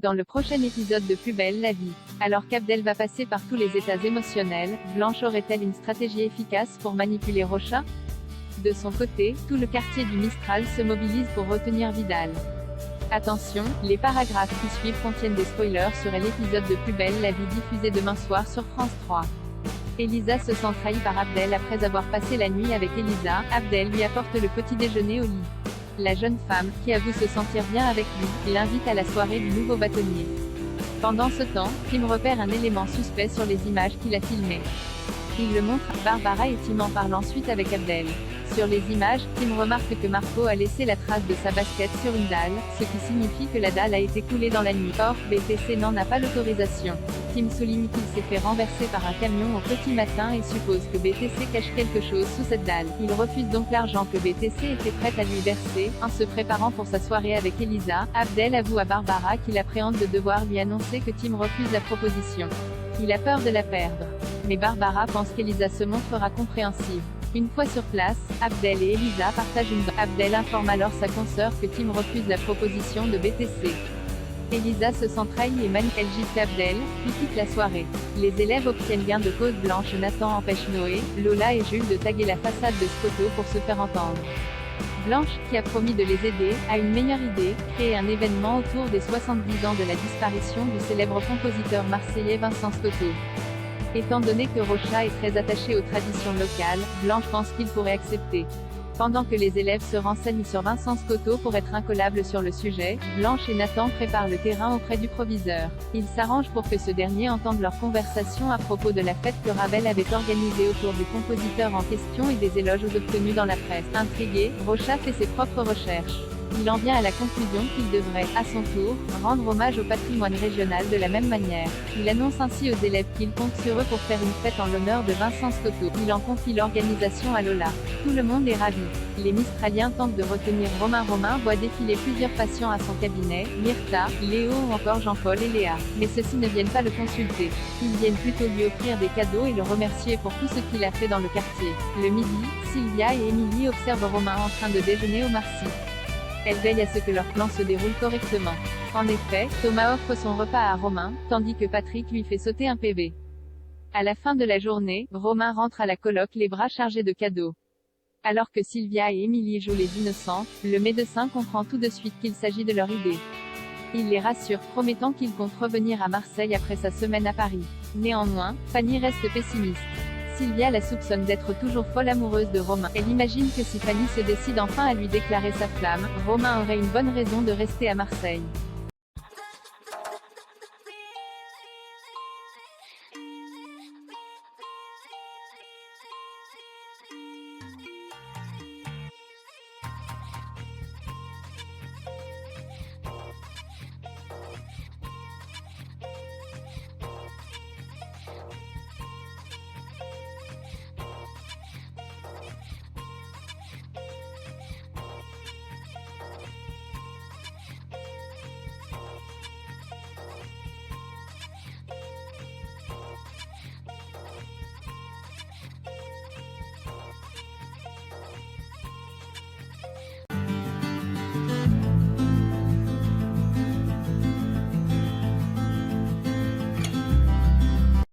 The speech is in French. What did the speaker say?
Dans le prochain épisode de Plus belle la vie, alors qu'Abdel va passer par tous les états émotionnels, Blanche aurait-elle une stratégie efficace pour manipuler Rocha? De son côté, tout le quartier du Mistral se mobilise pour retenir Vidal. Attention, les paragraphes qui suivent contiennent des spoilers sur l'épisode de Plus belle la vie diffusé demain soir sur France 3. Elisa se sent trahie par Abdel après avoir passé la nuit avec Elisa. Abdel lui apporte le petit déjeuner au lit. La jeune femme, qui avoue se sentir bien avec lui, l'invite à la soirée du nouveau bâtonnier. Pendant ce temps, Tim repère un élément suspect sur les images qu'il a filmées. Il le montre, Barbara et Tim en parlent ensuite avec Abdel. Sur les images, Tim remarque que Marco a laissé la trace de sa basket sur une dalle, ce qui signifie que la dalle a été coulée dans la nuit. Or, BTC n'en a pas l'autorisation. Tim souligne qu'il s'est fait renverser par un camion au petit matin et suppose que BTC cache quelque chose sous cette dalle. Il refuse donc l'argent que BTC était prête à lui verser. En se préparant pour sa soirée avec Elisa, Abdel avoue à Barbara qu'il appréhende de devoir lui annoncer que Tim refuse la proposition. Il a peur de la perdre. Mais Barbara pense qu'Elisa se montrera compréhensive. Une fois sur place, Abdel et Elisa partagent une danse. Abdel informe alors sa consoeur que Tim refuse la proposition de BTC. Elisa se sent trahie et elle gifle Abdel, puis quitte la soirée. Les élèves obtiennent gain de cause. Blanche Nathan empêche Noé, Lola et Jules de taguer la façade de Scoto pour se faire entendre. Blanche, qui a promis de les aider, a une meilleure idée, créer un événement autour des 70 ans de la disparition du célèbre compositeur marseillais Vincent Scoto. Étant donné que Rocha est très attaché aux traditions locales, Blanche pense qu'il pourrait accepter. Pendant que les élèves se renseignent sur Vincent Scoto pour être incollables sur le sujet, Blanche et Nathan préparent le terrain auprès du proviseur. Ils s'arrangent pour que ce dernier entende leur conversation à propos de la fête que Ravel avait organisée autour du compositeur en question et des éloges obtenus dans la presse. Intrigué, Rocha fait ses propres recherches. Il en vient à la conclusion qu'il devrait, à son tour, rendre hommage au patrimoine régional de la même manière. Il annonce ainsi aux élèves qu'il compte sur eux pour faire une fête en l'honneur de Vincent Scoto. Il en confie l'organisation à Lola. Tout le monde est ravi. Les Mistraliens tentent de retenir Romain. Romain voit défiler plusieurs patients à son cabinet, Myrtha, Léo ou encore Jean-Paul et Léa. Mais ceux-ci ne viennent pas le consulter. Ils viennent plutôt lui offrir des cadeaux et le remercier pour tout ce qu'il a fait dans le quartier. Le midi, Sylvia et Émilie observent Romain en train de déjeuner au Marcy. Elle veille à ce que leur plan se déroule correctement. En effet, Thomas offre son repas à Romain, tandis que Patrick lui fait sauter un PV. À la fin de la journée, Romain rentre à la coloc les bras chargés de cadeaux. Alors que Sylvia et Émilie jouent les innocentes, le médecin comprend tout de suite qu'il s'agit de leur idée. Il les rassure, promettant qu'il compte revenir à Marseille après sa semaine à Paris. Néanmoins, Fanny reste pessimiste. Sylvia la soupçonne d'être toujours folle amoureuse de Romain. Elle imagine que si Fanny se décide enfin à lui déclarer sa flamme, Romain aurait une bonne raison de rester à Marseille.